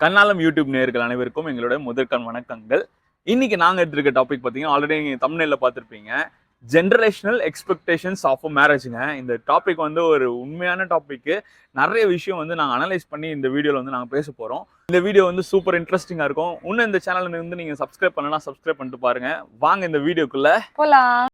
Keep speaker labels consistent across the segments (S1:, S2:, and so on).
S1: கண்ணாலம் YouTube நேயர்கள் அனைவருக்கும் எங்களோட முதற்கண் வணக்கங்கள். இன்னைக்கு நாங்க எடுத்திருக்க டாபிக் பார்த்தீங்கன்னா ஆல்ரெடி நீங்க தம்ப்நெயில்ல பார்த்துருப்பீங்க. ஜெனரேஷனல் எக்ஸ்பெக்டேஷன்ஸ் ஆஃப் அ மேரேஜ்ங்க. இந்த டாபிக் வந்து ஒரு உண்மையான டாபிக். நிறைய விஷயம் வந்து நாங்க அனலைஸ் பண்ணி இந்த வீடியோல வந்து நாங்க பேச போறோம். இந்த வீடியோ வந்து சூப்பர் இன்ட்ரெஸ்டிங்கா இருக்கும். இன்னும் இந்த சேனல்ல வந்து நீங்க சப்ஸ்கிரைப் பண்ணலனா சப்ஸ்கிரைப் பண்ணிட்டு பாருங்க. வாங்க இந்த வீடியோக்குள்ள
S2: போலாம்.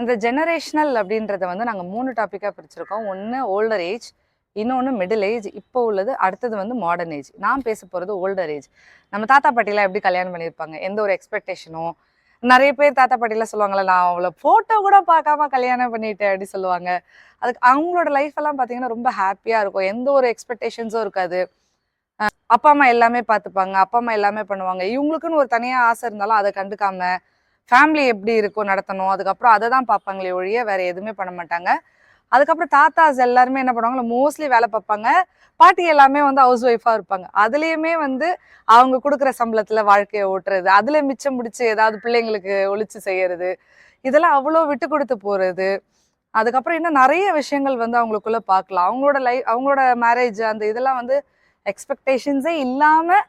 S2: இந்த ஜெனரேஷனல் அப்படின்றத வந்து நாங்கள் 3 டாப்பிக்காக பிரிச்சிருக்கோம். ஒன்று ஓல்டர் ஏஜ், இன்னொன்று மிடில் ஏஜ், இப்போ உள்ளது அடுத்தது வந்து மாடர்ன் ஏஜ். நான் பேச போகிறது ஓல்டர் ஏஜ். நம்ம தாத்தா பாட்டிலாம் எப்படி கல்யாணம் பண்ணியிருப்பாங்க, எந்த ஒரு எக்ஸ்பெக்டேஷனும். நிறைய பேர் தாத்தா பாட்டிலாம் சொல்லுவாங்கல்ல, நான் அவளை ஃபோட்டோ கூட பார்க்காம கல்யாணம் பண்ணிட்டேன் அப்படி சொல்லுவாங்க. அதுக்கு அவங்களோட லைஃப் எல்லாம் பார்த்தீங்கன்னா ரொம்ப ஹாப்பியாக இருக்கும். எந்த ஒரு எக்ஸ்பெக்டேஷன்ஸும் இருக்காது. அப்பா அம்மா எல்லாமே பார்த்துப்பாங்க, அப்பா அம்மா எல்லாமே பண்ணுவாங்க. இவங்களுக்குன்னு ஒரு தனியாக ஆசை இருந்தாலும் அதை கண்டுக்காம ஃபேமிலி எப்படி இருக்கும் நடத்தணும், அதுக்கப்புறம் அதை தான் பார்ப்பாங்களே ஒழிய வேற எதுவுமே பண்ண மாட்டாங்க. அதுக்கப்புறம் தாத்தாஸ் எல்லாருமே என்ன பண்ணுவாங்க, மோஸ்ட்லி வேலை பார்ப்பாங்க. பாட்டி எல்லாமே வந்து ஹவுஸ் ஒய்ஃபாக இருப்பாங்க. அதுலேயுமே வந்து அவங்க கொடுக்குற சம்பளத்தில் வாழ்க்கையை ஓட்டுறது, அதில் மிச்சம் பிடிச்சி ஏதாவது பிள்ளைங்களுக்கு ஒழிச்சு செய்யறது, இதெல்லாம் அவ்வளோ விட்டு கொடுத்து போகிறது. அதுக்கப்புறம் இன்னும் நிறைய விஷயங்கள் வந்து அவங்களுக்குள்ள பார்க்கலாம். அவங்களோட மேரேஜ் அந்த இதெல்லாம் வந்து எக்ஸ்பெக்டேஷன்ஸே இல்லாமல்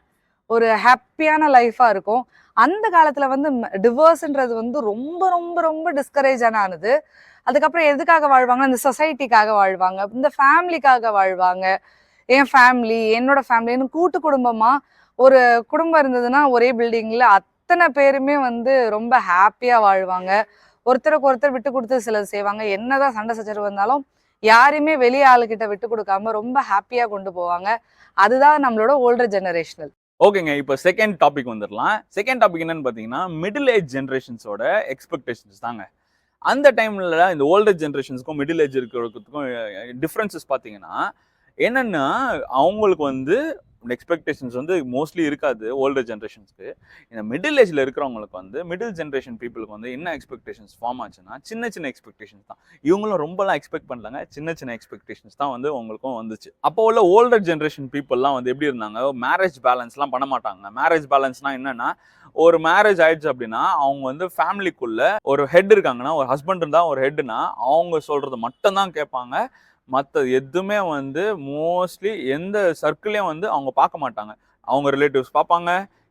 S2: ஒரு ஹாப்பியான லைஃபாக இருக்கும். அந்த காலத்தில் வந்து டிவோர்ஸ்ன்றது வந்து ரொம்ப ரொம்ப ரொம்ப டிஸ்கரேஜான ஆனது. அதுக்கப்புறம் எதுக்காக வாழ்வாங்க, இந்த சொசைட்டிக்காக வாழ்வாங்க, இந்த ஃபேமிலிக்காக வாழ்வாங்க. என் ஃபேமிலி, என்னோட ஃபேமிலின்னு கூட்டு குடும்பமாக ஒரு குடும்பம் இருந்ததுன்னா ஒரே பில்டிங்கில் அத்தனை பேருமே வந்து ரொம்ப ஹாப்பியாக வாழ்வாங்க. ஒருத்தருக்கு ஒருத்தர் விட்டு கொடுத்து சிலது செய்வாங்க. என்னதான் சண்டை சச்சரவு வந்தாலும் யாரையுமே வெளியே ஆளுகிட்ட விட்டு கொடுக்காம ரொம்ப ஹாப்பியாக கொண்டு போவாங்க. அதுதான் நம்மளோட ஓல்டர் ஜெனரேஷனல்.
S1: ஓகேங்க. இப்போ செகண்ட் டாபிக் வந்துடலாம். செகண்ட் டாபிக் என்னன்னு பார்த்தீங்கன்னா மிடில் ஏஜ் ஜென்ரேஷன்ஸோட எக்ஸ்பெக்டேஷன்ஸ் தாங்க. அந்த டைம்ல இந்த ஓல்டர் ஜென்ரேஷன்ஸ்க்கும் மிடில் ஏஜ் இருக்கிறதுக்கும் டிஃப்ரென்சஸ் பார்த்தீங்கன்னா என்னன்னா, அவங்களுக்கு வந்து எக்ஸ்பெக்டேஷன்ஸ் வந்து மோஸ்ட்லி இருக்காது ஓல்டர் ஜென்ரேஷன்ஸ்க்கு. இந்த மிடில் ஏஜில் இருக்கிறவங்களுக்கு வந்து மிடில் ஜென்ரேஷன் பீப்புளுக்கு வந்து என்ன எக்ஸ்பெக்டேஷன்ஸ் ஃபார்ம் ஆச்சுன்னா சின்ன சின்ன எக்ஸ்பெக்டேஷன்ஸ் தான். இவங்களும் ரொம்பலாம் எக்ஸ்பெக்ட் பண்ணலாங்க, சின்ன சின்ன எக்ஸ்பெக்டேஷன்ஸ் தான் வந்து அவங்களுக்கும் வந்துச்சு. அப்போ உள்ள ஓல்டர் ஜென்ரேஷன் பீப்புளெலாம் வந்து எப்படி இருந்தாங்க, மேரேஜ் பேலன்ஸ்லாம் பண்ண மாட்டாங்க. மேரேஜ் பேலன்ஸ்னால் என்னென்னா, ஒரு மேரேஜ் ஆயிடுச்சு அப்படின்னா அவங்க வந்து ஃபேமிலிக்குள்ள ஒரு ஹெட் இருக்காங்கன்னா, ஒரு ஹஸ்பண்ட் இருந்தால் ஒரு ஹெட்னா அவங்க சொல்கிறது மட்டும்தான் கேட்பாங்க. மற்ற எதுவுமே வந்து மோஸ்ட்லி எந்த சர்க்கிளையும் வந்து அவங்க பார்க்க மாட்டாங்க. அவங்க ரிலேட்டிவ்ஸ் பார்ப்பாங்க.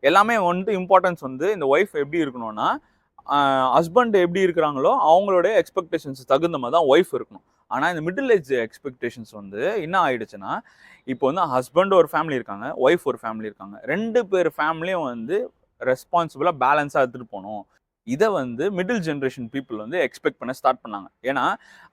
S1: எல்லாமே வந்து இம்பார்ட்டன்ஸ் வந்து இந்த ஒய்ஃப் எப்படி இருக்கணும்னா, ஹஸ்பண்ட் எப்படி இருக்கிறாங்களோ அவங்களுடைய எக்ஸ்பெக்டேஷன்ஸ் தகுந்த மாதிரி தான் ஒய்ஃப் இருக்கணும். ஆனால் இந்த மிடில் ஏஜ் எக்ஸ்பெக்டேஷன்ஸ் வந்து என்ன ஆயிடுச்சுன்னா, இப்போ வந்து ஹஸ்பண்ட் ஒரு ஃபேமிலி இருக்காங்க, ஒய்ஃப் ஒரு ஃபேமிலி இருக்காங்க. 2 பேர் ஃபேமிலியும் வந்து ரெஸ்பான்சிபிளாக பேலன்ஸாக எடுத்துகிட்டு போகணும். இதை வந்து மிடில் ஜென்ரேஷன் பீப்புள் வந்து எக்ஸ்பெக்ட் பண்ண ஸ்டார்ட் பண்ணாங்க. ஏன்னா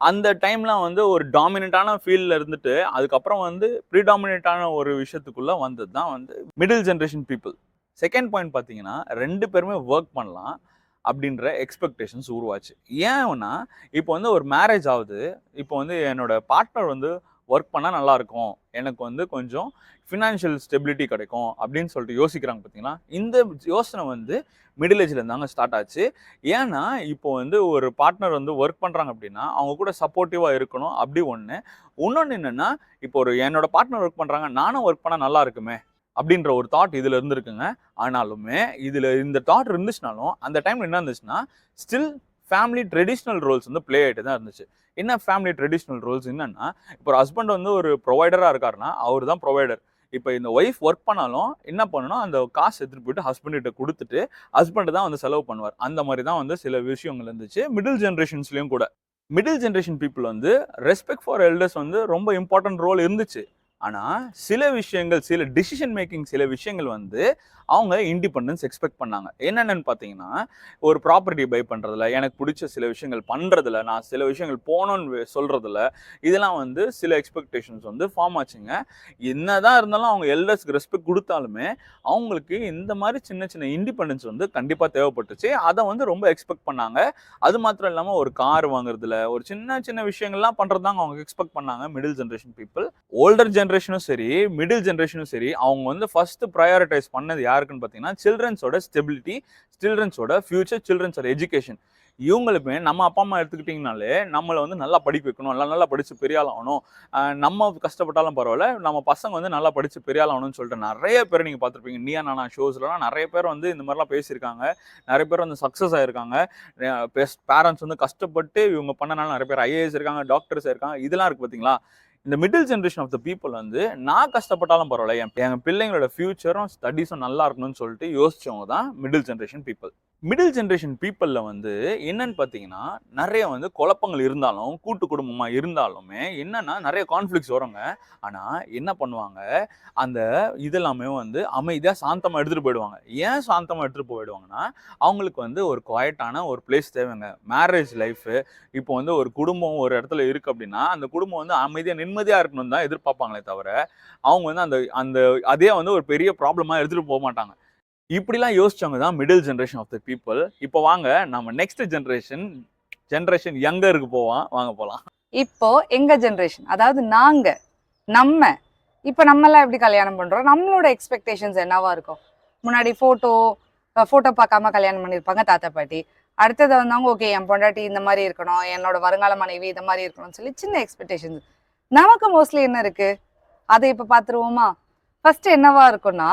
S1: அந்த டைம்லாம் வந்து ஒரு டாமினண்ட்டான ஃபீல்டில் இருந்துட்டு அதுக்கப்புறம் வந்து ப்ரீடாமினண்ட்டான ஒரு விஷயத்துக்குள்ளே வந்தது தான் வந்து middle generation people. Second point பார்த்தீங்கன்னா 2 பேருமே ஒர்க் பண்ணலாம் அப்படின்ற எக்ஸ்பெக்டேஷன்ஸ் உருவாச்சு. ஏன்னா இப்போ வந்து ஒரு மேரேஜ் ஆகுது, இப்போ வந்து என்னோட பார்ட்னர் வந்து ஒர்க் பண்ணால் நல்லாயிருக்கும், எனக்கு வந்து கொஞ்சம் ஃபினான்ஷியல் ஸ்டெபிலிட்டி கிடைக்கும் அப்படின்னு சொல்லிட்டு யோசிக்கிறாங்க. பார்த்தீங்கன்னா இந்த யோசனை வந்து மிடில் ஏஜில் இருந்தாங்க ஸ்டார்ட் ஆச்சு. ஏன்னா இப்போ வந்து ஒரு பார்ட்னர் வந்து ஒர்க் பண்ணுறாங்க அப்படின்னா அவங்க கூட சப்போர்ட்டிவாக இருக்கணும். அப்படி இன்னொன்று என்னென்னா, இப்போ ஒரு என்னோட பார்ட்னர் ஒர்க் பண்ணுறாங்க, நானும் ஒர்க் பண்ணால் நல்லா இருக்குமே அப்படின்ற ஒரு தாட் இதில் இருந்துருக்குங்க. ஆனாலுமே இதில் இந்த தாட் இருந்துச்சுனாலும் அந்த டைமில் என்ன இருந்துச்சுன்னா, ஸ்டில் ஃபேமிலி ட்ரெடிஷ்னல் ரோல்ஸ் வந்து ப்ளே ஆகிட்டு தான் இருந்துச்சு. என்ன ஃபேமிலி ட்ரெடிஷ்னல் ரோல்ஸ் என்னன்னா, இப்போ ஒரு ஹஸ்பண்ட் வந்து ஒரு ப்ரொவைடராக இருக்காருன்னா அவர் தான் ப்ரொவைடர். இப்போ இந்த ஒய்ஃப் ஒர்க் பண்ணாலும் என்ன பண்ணணும், அந்த காசு எடுத்துகிட்டு போயிட்டு ஹஸ்பண்ட்கிட்ட கொடுத்துட்டு ஹஸ்பண்ட் தான் வந்து செலவு பண்ணுவார். அந்த மாதிரி தான் வந்து சில விஷயங்கள் இருந்துச்சு மிடில் ஜென்ரேஷன்ஸ்லேயும் கூட. மிடில் ஜென்ரேஷன் பீப்புள் வந்து ரெஸ்பெக்ட் ஃபார் எல்டர்ஸ் வந்து ரொம்ப இம்பார்ட்டன்ட் ரோல் இருந்துச்சு. ஆனால் சில விஷயங்கள், சில டிசிஷன் மேக்கிங், சில விஷயங்கள் வந்து அவங்க இண்டிபெண்டன்ஸ் எக்ஸ்பெக்ட் பண்ணாங்க. என்னென்னு பார்த்தீங்கன்னா, ஒரு ப்ராப்பர்ட்டி பை பண்ணுறதுல, எனக்கு பிடிச்ச சில விஷயங்கள் பண்ணுறதுல, நான் சில விஷயங்கள் போகணுன்னு சொல்கிறதுல, இதெல்லாம் வந்து சில எக்ஸ்பெக்டேஷன்ஸ் வந்து ஃபார்ம் ஆச்சுங்க. என்னதான் இருந்தாலும் அவங்க எல்டர்ஸ்க்கு ரெஸ்பெக்ட் கொடுத்தாலுமே அவங்களுக்கு இந்த மாதிரி சின்ன சின்ன இண்டிபெண்டன்ஸ் வந்து கண்டிப்பாக தேவைப்பட்டுச்சு. அதை வந்து ரொம்ப எக்ஸ்பெக்ட் பண்ணாங்க. அது மாத்திரம் இல்லாமல் ஒரு கார் வாங்குறதுல, ஒரு சின்ன சின்ன விஷயங்கள்லாம் பண்ணுறது தான் அவங்க எக்ஸ்பெக்ட் பண்ணாங்க மிடில் ஜென்ரேஷன் பீப்புள். ஓல்டர் ஜென்ரேஷனும் சரி, மிடில் ஜென்ரேஷனும் சரி, அவங்க வந்து ஃபர்ஸ்ட் ப்ரையாரிட்டைஸ் பண்ணது யாருக்குன்னு பார்த்தீங்கன்னா, சில்ட்ரன்ஸோட ஸ்டெபிலிட்டி, சில்ட்ரன்ஸோட ஃபியூச்சர், சில்ட்ரன்ஸோட எஜுகேஷன். இவங்களுமே நம்ம அப்பா அம்மா எடுத்துக்கிட்டிங்கனாலே நம்மளை வந்து நல்லா படிக்க வைக்கணும், நல்லா படித்து பெரிய ஆள் ஆகணும், நம்ம கஷ்டப்பட்டாலும் பரவாயில்ல, நம்ம பசங்க வந்து நல்லா படித்து பெரிய ஆள் ஆகணும்னு சொல்லிட்டு நிறைய பேர் நீங்கள் பார்த்துருப்பீங்க. நீயா நானா ஷோஸ்லாம் நிறைய பேர் வந்து இந்த மாதிரிலாம் பேசியிருக்காங்க. நிறைய பேர் வந்து சக்ஸஸ் ஆகிருக்காங்க. பேரண்ட்ஸ் வந்து கஷ்டப்பட்டு இவங்க பண்ணனால நிறைய பேர் ஐஏஎஸ் இருக்காங்க, டாக்டர்ஸ் இருக்காங்க. இதெல்லாம் இருக்குது பார்த்தீங்களா? இந்த middle generation of the people வந்து நான் கஷ்டப்பட்டாலும் பரவாயில்ல, என் பிள்ளைங்களோட ஃபியூச்சரும் ஸ்டடீஸும் நல்லா இருக்கணும்னு சொல்லிட்டு யோசிச்சவங்க தான் middle generation people. Middle generation பீப்புளில் வந்து என்னன்னு பார்த்தீங்கன்னா, நிறைய வந்து குழப்பங்கள் இருந்தாலும், கூட்டு குடும்பமாக இருந்தாலுமே என்னன்னா நிறைய கான்ஃப்ளிக்ஸ் வருங்க. ஆனால் என்ன பண்ணுவாங்க, அந்த இதெல்லாமே வந்து அமைதியாக சாந்தமாக எடுத்துகிட்டு போயிடுவாங்க. ஏன் சாந்தமாக எடுத்துகிட்டு போயிடுவாங்கன்னா, அவங்களுக்கு வந்து ஒரு குவாய்ட்டான ஒரு பிளேஸ் தேவைங்க. மேரேஜ் லைஃபு இப்போ வந்து ஒரு குடும்பம் ஒரு இடத்துல இருக்குது அப்படின்னா, அந்த குடும்பம் வந்து அமைதியாக நிம்மதியாக இருக்கணும்னு தான் எதிர்பார்ப்பாங்களே தவிர, அவங்க வந்து அந்த அந்த அதே வந்து ஒரு பெரிய ப்ராப்ளமாக எடுத்துகிட்டு போக மாட்டாங்க. இப்படிலாம் யோசிச்சவங்க தான் middle generation of the people. இப்போ வாங்க நம்ம நெக்ஸ்ட் ஜென்ரேஷன் யங்கருக்கு வாங்க போகலாம்.
S2: இப்போ எங்க ஜென்ரேஷன், அதாவது நம்ம இப்போ நம்மலாம் எப்படி கல்யாணம் பண்றோம், நம்மளோட எக்ஸ்பெக்டேஷன்ஸ் என்னவா இருக்கும்? முன்னாடி ஃபோட்டோ பார்க்காம கல்யாணம் பண்ணியிருப்பாங்க தாத்தா பாட்டி. அடுத்தது வந்தவங்க ஓகே என் பொண்டாட்டி இந்த மாதிரி இருக்கணும், என்னோட வருங்கால மனைவி இந்த மாதிரி இருக்கணும்னு சொல்லி சின்ன எக்ஸ்பெக்டேஷன்ஸ். நமக்கு மோஸ்ட்லி என்ன இருக்கு அதை இப்போ பார்த்துருவோமா? ஃபர்ஸ்ட் என்னவா இருக்கும்னா,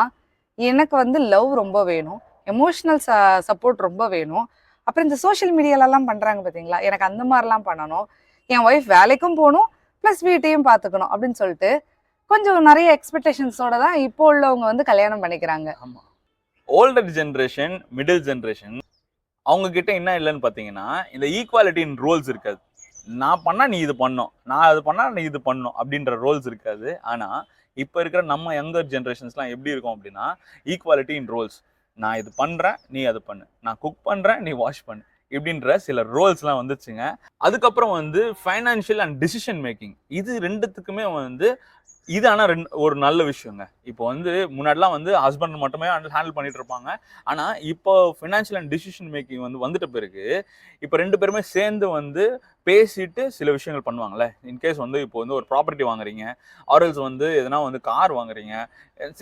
S2: எனக்கு வந்து லவ் ரொம்ப வேணும், எமோஷ்னல் சப்போர்ட் ரொம்ப வேணும். அப்புறம் இந்த சோஷியல் மீடியாலலாம் பண்ணுறாங்க பார்த்தீங்களா, எனக்கு அந்த மாதிரிலாம் பண்ணணும், என் ஒய்ஃப் வேலைக்கும் போகணும் ப்ளஸ் வீட்டையும் பார்த்துக்கணும் அப்படின்னு சொல்லிட்டு கொஞ்சம் நிறைய எக்ஸ்பெக்டேஷன்ஸோட தான் இப்போ உள்ளவங்க வந்து கல்யாணம் பண்ணிக்கிறாங்க.
S1: ஆமாம், ஓல்டர் ஜென்ரேஷன் மிடில் ஜென்ரேஷன் அவங்க கிட்ட என்ன இல்லைன்னு பார்த்தீங்கன்னா, இந்த ஈக்குவாலிட்டி இன் ரோல்ஸ் இருக்காது. நான் பண்ணால் நீ இது பண்ணணும், நான் அது பண்ணால் நீ இது பண்ணணும் அப்படின்ற ரோல்ஸ் இருக்காது. ஆனால் இப்போ இருக்கிற நம்ம யங்கர் ஜென்ரேஷன்ஸ்லாம் எப்படி இருக்கும் அப்படின்னா, ஈக்குவாலிட்டி இன் ரோல்ஸ். நான் இது பண்ணுறேன், நீ அது பண்ணு, நான் குக் பண்ணுறேன், நீ வாஷ் பண்ணு, இப்படின்ற சில ரோல்ஸ்லாம் வந்துச்சுங்க. அதுக்கப்புறம் வந்து ஃபைனான்ஷியல் அண்ட் டிசிஷன் மேக்கிங், இது ரெண்டுத்துக்குமே வந்து இது ஆனால் ஒரு நல்ல விஷயங்க. இப்போ வந்து முன்னாடிலாம் வந்து ஹஸ்பண்ட் மட்டுமே ஹேண்டில் பண்ணிட்டு இருப்பாங்க. ஆனால் இப்போ ஃபினான்ஷியல் அண்ட் டிசிஷன் மேக்கிங் வந்து வந்துட்ட பிறகு இப்போ 2 பேருமே சேர்ந்து வந்து பேசிட்டு சில விஷயங்கள் பண்ணுவாங்கல்ல. இன்கேஸ் வந்து இப்போ வந்து ஒரு ப்ராப்பர்ட்டி வாங்குறீங்க, ஆர்எல்ஸ் வந்து எதனா வந்து கார் வாங்குறீங்க,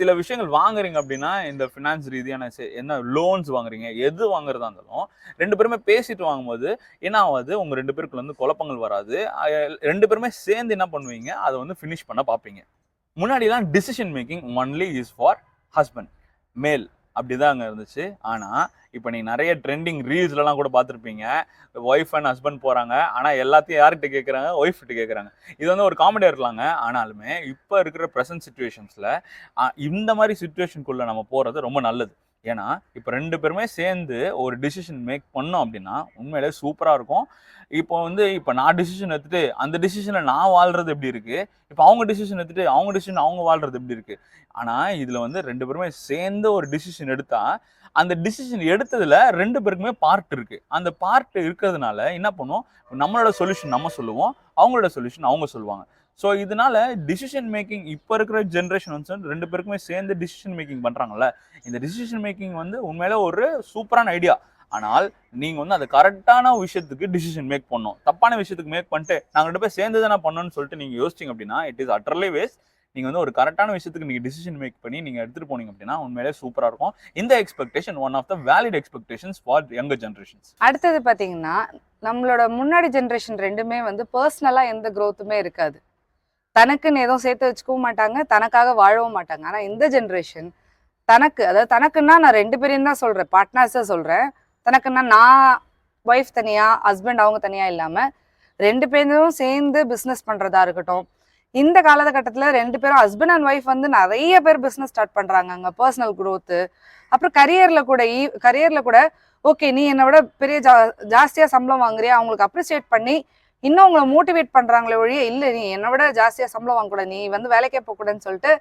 S1: சில விஷயங்கள் வாங்குறீங்க அப்படின்னா இந்த ஃபினான்ஸ் ரீதியான என்ன லோன்ஸ் வாங்குறீங்க, எது வாங்குறதா இருந்தாலும் 2 பேருமே பேசிட்டு வாங்கும்போது என்ன ஆகாது, உங்கள் 2 பேருக்குள்ள வந்து குழப்பங்கள் வராது. 2 பேருமே சேர்ந்து என்ன பண்ணுவீங்க, அதை வந்து ஃபினிஷ் பண்ண பார்ப்பீங்க. முன்னாடிலாம் decision making only is for husband, மேல், அப்படிதான் அங்கே இருந்துச்சு. ஆனால் இப்போ நீங்கள் நிறைய ட்ரெண்டிங் ரீல்ஸ்லாம் கூட பார்த்துருப்பீங்க, ஒய்ஃப் அண்ட் ஹஸ்பண்ட் போகிறாங்க, ஆனால் எல்லாத்தையும் யார்கிட்ட கேட்குறாங்க, ஒய்ஃப் கிட்ட கேட்குறாங்க. இது வந்து ஒரு காமெடியாக இருக்கலாங்க. ஆனாலுமே இப்போ இருக்கிற ப்ரெசன்ட் சுச்சுவேஷன்ஸில் இந்த மாதிரி சுச்சுவேஷனுக்குள்ளே நம்ம போகிறது ரொம்ப நல்லது. ஏன்னா இப்போ 2 பேருமே சேர்ந்து ஒரு டிசிஷன் மேக் பண்ணோம் அப்படின்னா உண்மையிலே சூப்பராக இருக்கும். இப்போ நான் டிசிஷன் எடுத்துட்டு அந்த டிசிஷனில் நான் வாழ்றது எப்படி இருக்குது, இப்போ அவங்க டிசிஷன் எடுத்துட்டு அவங்க டிசிஷன் அவங்க வாழ்றது எப்படி இருக்குது. ஆனால் இதில் வந்து 2 பேருமே சேர்ந்து ஒரு டிசிஷன் எடுத்தால் அந்த டிசிஷன் எடுத்ததில் 2 பேருக்குமே பார்ட் இருக்குது. அந்த பார்ட் இருக்கிறதுனால என்ன பண்ணுவோம், நம்மளோட சொல்யூஷன் நம்ம சொல்லுவோம், அவங்களோட சொல்யூஷன் அவங்க சொல்லுவாங்க. ஸோ இதனால டிசிஷன் மேக்கிங் இப்போ இருக்கிற ஜென்ரேஷன் வந்து 2 பேருக்குமே சேர்ந்து டிசிஷன் மேக்கிங் பண்ணுறாங்கல்ல, இந்த டிசிஷன் மேக்கிங் வந்து உண்மையில ஒரு சூப்பரான ஐடியா. ஆனால் நீங்கள் வந்து அது கரெக்டான விஷயத்துக்கு டிசிஷன் மேக் பண்ணணும். தப்பான விஷயத்துக்கு மேக் பண்ணிட்டு நாங்கள் 2 பேர் சேர்ந்து தானே பண்ணணும்னு சொல்லிட்டு நீங்கள் யோசிச்சிங்க அப்படின்னா இட் இஸ் அட்டர்லி வேஸ்ட். நீங்கள் வந்து ஒரு கரெக்டான விஷயத்துக்கு நீங்கள் டிசிஷன் மேக் பண்ணி நீங்கள் எடுத்துகிட்டு போனீங்க அப்படின்னா உண்மையிலே சூப்பராக இருக்கும். இந்த expectation one of the valid expectations for younger generations.
S2: அடுத்தது பார்த்தீங்கன்னா, நம்மளோட முன்னாடி ஜென்ரேஷன் 2மே வந்து பர்சனலாக எந்த க்ரோத்துமே இருக்காது. தனக்குன்னு எதுவும் சேர்த்து வச்சுக்கவும் மாட்டாங்க, தனக்காக வாழவும் மாட்டாங்க. ஆனால் இந்த ஜென்ரேஷன் அதாவது தனக்குன்னா நான் 2 பேரையும் தான் சொல்கிறேன், பார்ட்னர்ஸாக சொல்கிறேன். தனக்குன்னா நான் ஒய்ஃப் தனியாக, ஹஸ்பண்ட் அவங்க தனியாக இல்லாமல் 2 பேரும் சேர்ந்து பிஸ்னஸ் பண்ணுறதா இருக்கட்டும். இந்த காலகட்டத்தில் 2 பேரும் ஹஸ்பண்ட் அண்ட் ஒய்ஃப் வந்து நிறைய பேர் பிஸ்னஸ் ஸ்டார்ட் பண்ணுறாங்க. அங்கே பர்சனல் க்ரோத்து, அப்புறம் கரியரில் கூட ஓகே நீ என்னை விட பெரிய ஜாஸ்தியாக சம்பளம் வாங்குறியா, அவங்களுக்கு அப்ரிசியேட் பண்ணி இன்னும் உங்களை மோட்டிவேட் பண்ணுறாங்களே ஒழிய இல்லை நீ என்னை விட ஜாஸ்தியாக சம்பளம் வாங்கக்கூடாது, நீ வந்து வேலைக்கே போகக்கூடாதுன்னு சொல்லிட்டு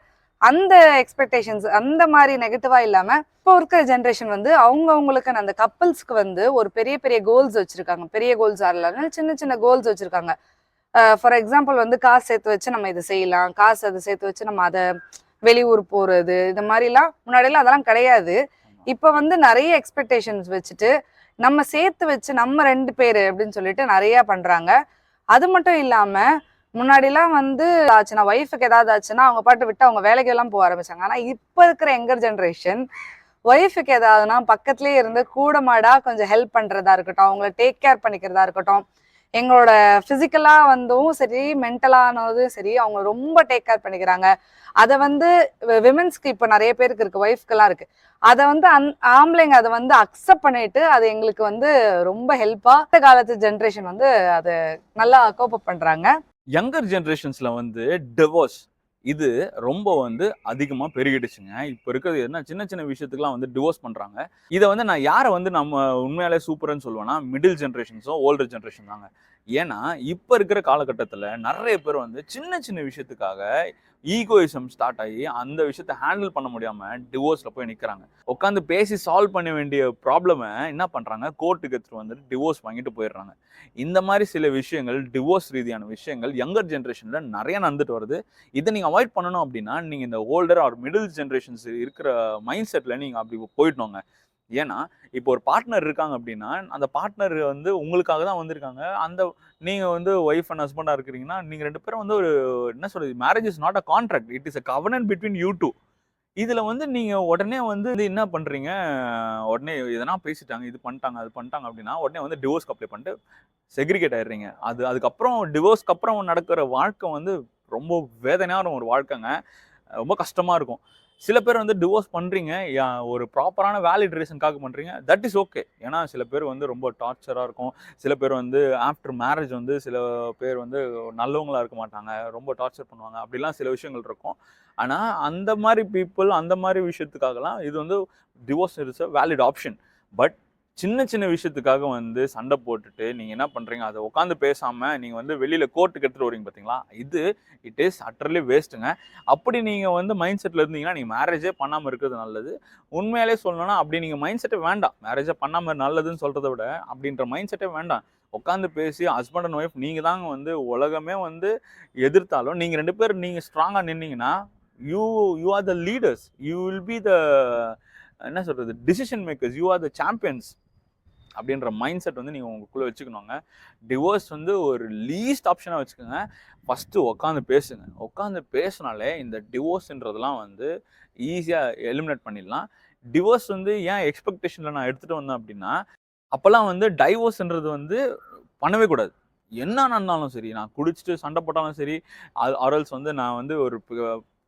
S2: அந்த எக்ஸ்பெக்டேஷன்ஸ் அந்த மாதிரி நெகட்டிவாக இல்லாமல் இப்போ இருக்கிற ஜென்ரேஷன் வந்து அவங்களுக்கு அந்த கப்பிள்ஸ்க்கு வந்து ஒரு பெரிய பெரிய கோல்ஸ் வச்சுருக்காங்க. பெரிய கோல்ஸ் ஆகலாம், சின்ன சின்ன கோல்ஸ் வச்சுருக்காங்க. ஃபார் எக்ஸாம்பிள் வந்து காசு சேர்த்து வச்சு நம்ம இதை செய்யலாம், காசு அதை சேர்த்து வச்சு நம்ம அதை வெளியூர் போகிறது, இது மாதிரிலாம் முன்னாடியெல்லாம் அதெல்லாம் கிடையாது. இப்போ வந்து நிறைய எக்ஸ்பெக்டேஷன்ஸ் வச்சுட்டு நம்ம சேர்த்து வச்சு நம்ம 2 பேர் அப்படின்னு சொல்லிட்டு நிறையா பண்ணுறாங்க. அது மட்டும் இல்லாமல் முன்னாடிலாம் வந்து ஆச்சுன்னா ஒய்ஃபுக்கு ஏதாவது ஆச்சுன்னா அவங்க பாட்டு விட்டு அவங்க வேலைக்கெல்லாம் போக ஆரம்பிச்சாங்க. ஆனால் இப்போ இருக்கிற யங்கர் ஜென்ரேஷன் ஒய்ஃபுக்கு ஏதாவதுனா பக்கத்துலேயே இருந்து கூட மாடா கொஞ்சம் ஹெல்ப் பண்ணுறதா இருக்கட்டும், அவங்கள டேக் கேர் பண்ணிக்கிறதா இருக்கட்டும், எங்களோட ஃபிசிக்கலாக வந்தும் சரி மென்டலானதும் சரி அவங்க ரொம்ப டேக் கேர் பண்ணிக்கிறாங்க. அதை வந்து விமென்ஸ்க்கு இப்போ நிறைய பேருக்கு இருக்கு, ஒய்ஃப்க்கெல்லாம் இருக்கு. அதை வந்து ஆம்பளைங்க அதை வந்து அக்செப்ட் பண்ணிட்டு அது எங்களுக்கு வந்து ரொம்ப ஹெல்ப்பா இந்த காலத்து ஜென்ரேஷன் வந்து அதை நல்லா கோப் அப் பண்றாங்க.
S1: யங்கர் ஜென்ரேஷன்ஸ்ல வந்து டிவோர்ஸ் இது ரொம்ப வந்து அதிகமாக பெருகிடுச்சுங்க. இப்போ இருக்கிறது என்ன சின்ன சின்ன விஷயத்துக்குலாம் வந்து டிவோர்ஸ் பண்ணுறாங்க. இதை வந்து நான் யாரை வந்து நம்ம உண்மையாலே சூப்பர்னு சொல்லுவேன்னா மிடில் ஜென்ரேஷன்ஸும் ஓல்டர் ஜென்ரேஷன் தாங்க. ஏன்னா இப்போ இருக்கிற காலகட்டத்தில் நிறைய பேர் வந்து சின்ன சின்ன விஷயத்துக்காக ஈகோயிசம் ஸ்டார்ட் ஆகி அந்த விஷயத்த ஹேண்டில் பண்ண முடியாமல் டிவோர்ஸில் போய் நிற்கிறாங்க. உட்காந்து பேசி சால்வ் பண்ண வேண்டிய ப்ராப்ளமை என்ன பண்ணுறாங்க, கோர்ட்டுக்கு எடுத்துகிட்டு வந்துட்டு டிவோர்ஸ் வாங்கிட்டு போயிடுறாங்க. இந்த மாதிரி சில விஷயங்கள், டிவோர்ஸ் ரீதியான விஷயங்கள் யங்கர் ஜென்ரேஷனில் நிறைய நடந்துட்டு வருது. இதை நீங்கள் அவாய்ட் பண்ணணும் அப்படின்னா நீங்கள் இந்த ஓல்டர் ஆர் மிடில் ஜென்ரேஷன்ஸ் இருக்கிற மைண்ட் செட்டில் நீங்கள் அப்படி போயிடணுங்க. ஏன்னா இப்போ ஒரு பார்ட்னர் இருக்காங்க அப்படின்னா அந்த பார்ட்னர் வந்து உங்களுக்காக தான் வந்திருக்காங்க. அந்த நீங்கள் வந்து ஒய்ஃப் அண்ட் ஹஸ்பண்டாக இருக்கிறீங்கன்னா நீங்கள் ரெண்டு பேரும் வந்து ஒரு என்ன சொல்கிறது, marriage is not a contract, it is a covenant between you two. இதில் வந்து நீங்கள் உடனே வந்து என்ன பண்ணுறீங்க, உடனே எதனா பேசிட்டாங்க, இது பண்ணிட்டாங்க அது பண்ணிட்டாங்க அப்படின்னா உடனே வந்து டிவோர்ஸ்க்கு அப்ளை பண்ணிட்டு செக்ரிகேட் ஆயிடுறீங்க. அதுக்கப்புறம் டிவோர்ஸ்க்கு அப்புறம் நடக்கிற வாழ்க்கை வந்து ரொம்ப வேதனையான ஒரு வாழ்க்கைங்க. ரொம்ப கஷ்டமாக இருக்கும். சில பேர் வந்து டிவோர்ஸ் பண்ணுறீங்க, ஒரு ப்ராப்பரான வேலிட் ரீசனுக்காக பண்ணுறீங்க, தட் இஸ் ஓகே. ஏன்னா சில பேர் வந்து ரொம்ப டார்ச்சராக இருக்கும். சில பேர் வந்து ஆஃப்டர் மேரேஜ் வந்து சில பேர் வந்து நல்லவங்களா இருக்க மாட்டாங்க, ரொம்ப டார்ச்சர் பண்ணுவாங்க, அப்படிலாம் சில விஷயங்கள் இருக்கும். ஆனால் அந்த மாதிரி பீப்புள் அந்த மாதிரி விஷயத்துக்காகலாம் இது வந்து divorce is a valid option. But சின்ன சின்ன விஷயத்துக்காக வந்து சண்டை போட்டுட்டு நீங்கள் என்ன பண்ணுறீங்க, அதை உட்காந்து பேசாமல் நீங்கள் வந்து வெளியில் கோர்ட்டுக்கு எடுத்துகிட்டு வரீங்க பார்த்தீங்களா, இட் இஸ் அட்டர்லி வேஸ்ட்டுங்க. அப்படி நீங்கள் வந்து மைண்ட் செட்டில் இருந்தீங்கன்னா நீங்கள் மேரேஜே பண்ணாமல் இருக்கிறது நல்லது. உண்மையாலே சொல்லணும்னா அப்படி நீங்கள் மைண்ட் செட்டே வேண்டாம். மேரேஜே பண்ணாமல் நல்லதுன்னு சொல்கிறத விட அப்படின்ற மைண்ட் செட்டே வேண்டாம். உட்காந்து பேசி ஹஸ்பண்ட் அண்ட் ஒய்ஃப் நீங்கள் தாங்க வந்து உலகமே வந்து எதிர்த்தாலும் நீங்கள் ரெண்டு பேர் நீங்கள் ஸ்ட்ராங்காக நின்னீங்கன்னா you are the leaders, you will be the என்ன சொல்கிறது decision makers, you are the champions அப்படின்ற மைண்ட் செட் வந்து நீங்கள் உங்களுக்குள்ளே வச்சுக்கணுங்க. டிவோர்ஸ் வந்து ஒரு லீஸ்ட் ஆப்ஷனாக வச்சுக்கோங்க. ஃபஸ்ட்டு உட்காந்து பேசுங்க. உட்காந்து பேசினாலே இந்த டிவோர்ஸ்ன்றதெல்லாம் வந்து ஈஸியாக எலிமினேட் பண்ணிடலாம். டிவோர்ஸ் வந்து ஏன் எக்ஸ்பெக்டேஷனில் நான் எடுத்துகிட்டு வந்தேன் அப்படின்னா, அப்போல்லாம் வந்து டைவோர்ஸ்ன்றது வந்து பண்ணவே கூடாது. என்ன நடந்தாலும் சரி, நான் குடிச்சிட்டு சண்டை போட்டாலும் சரி, ஆர்எல்ஸ் வந்து நான் வந்து ஒரு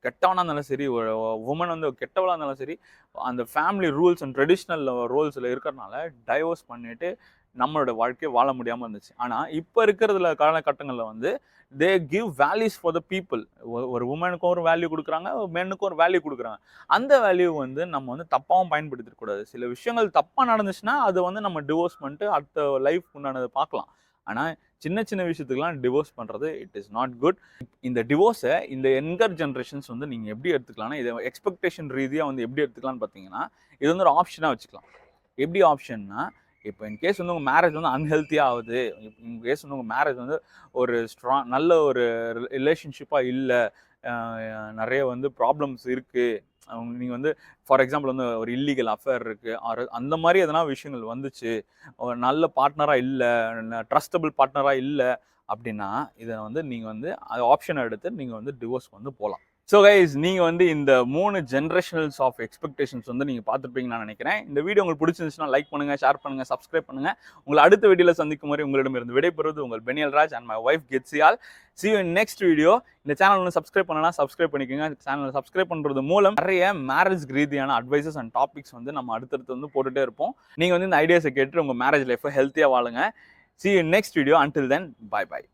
S1: கெட்டவனாக இருந்தாலும் சரி, ஒரு உமன் வந்து கெட்டவளாக இருந்தாலும் சரி, அந்த ஃபேமிலி ரூல்ஸ் அண்ட் ட்ரெடிஷ்னல் ரோல்ஸில் இருக்கிறனால டைவோர்ஸ் பண்ணிவிட்டு நம்மளோட வாழ்க்கையை வாழ முடியாமல் இருந்துச்சு. ஆனால் இப்போ இருக்கிறதுல காலகட்டங்களில் வந்து they give values for the people. ஒரு உமனுக்கும் ஒரு வேல்யூ கொடுக்குறாங்க, மென்னுக்கும் ஒரு வேல்யூ கொடுக்குறாங்க. அந்த வேல்யூ வந்து நம்ம வந்து தப்பாகவும் பயன்படுத்திடக்கூடாது. சில விஷயங்கள் தப்பாக நடந்துச்சுன்னா அது வந்து நம்ம டிவோர்ஸ் பண்ணிட்டு அடுத்த லைஃப் உண்டானதை பார்க்கலாம். ஆனால் சின்ன சின்ன விஷயத்துக்கெல்லாம் டிவோர்ஸ் பண்ணுறது இட் இஸ் நாட் குட். இந்த டிவோர்ஸை இந்த யங்கர் ஜென்ரேஷன்ஸ் வந்து நீங்கள் எப்படி எடுத்துக்கலாம்னா, இதை எக்ஸ்பெக்டேஷன் ரீதியாக வந்து எப்படி எடுத்துக்கலாம்னு பார்த்தீங்கன்னா, இது வந்து ஒரு ஆப்ஷனாக வச்சுக்கலாம். எப்படி ஆப்ஷன்னா, இப்போ இன்கேஸ் வந்து உங்கள் மேரேஜ் வந்து அன்ஹெல்த்தியாக ஆகுது, இன்கேஸ் வந்து உங்கள் மேரேஜ் வந்து ஒரு நல்ல ஒரு ரிலேஷன்ஷிப்பாக இல்லை, நிறைய வந்து ப்ராப்ளம்ஸ் இருக்குது, நீங்கள் வந்து ஃபார் எக்ஸாம்பிள் வந்து ஒரு இல்லீகல் அஃபேர் இருக்குது, அந்த மாதிரி எதனா விஷயங்கள் வந்துச்சு, ஒரு நல்ல பார்ட்னராக இல்லை, ட்ரஸ்டபிள் பார்ட்னராக இல்லை அப்படின்னா, இதை வந்து நீங்கள் வந்து அது ஆப்ஷனை எடுத்து நீங்கள் வந்து டிவோர்ஸ்க்கு வந்து போகலாம். ஸோ கைஸ், நீங்கள் வந்து இந்த 3 ஜென்ரேஷனல்ஸ் ஆஃப் எக்ஸ்பெக்டேஷன்ஸ் வந்து நீங்கள் பார்த்துருப்பீங்கன்னு நான் நினைக்கிறேன். இந்த வீடியோ உங்களுக்கு பிடிச்சிருந்துச்சுன்னா லைக் பண்ணுங்கள், ஷேர் பண்ணுங்கள், சப்ஸ்கிரைப் பண்ணுங்கள். உங்களை அடுத்த வீடியோவில் சந்திக்கும் வரை உங்களிடமிருந்து விடைபெறுவது உங்கள் Beniel Raj and my wife Ketsiyal. See you in next video. இந்த சேனல் வந்து சப்ஸ்கிரைப் பண்ணலாம், சப்ஸ்கிரைப் பண்ணிக்கோங்க. சேனலை சப்ஸ்கிரைப் பண்ணுறது மூலம் நிறைய மேரேஜ் ரீதியான அட்வைசஸ் அண்ட் டாபிக்ஸ் வந்து நம்ம அடுத்தடுத்து வந்து போட்டுகிட்டே இருப்போம். நீங்கள் வந்து இந்த ஐடியாஸை கேட்டு உங்கள் மேரேஜ் லைஃப்பை ஹெல்த்தியாக வாழுங்க. See you in next video. Until then, bye bye.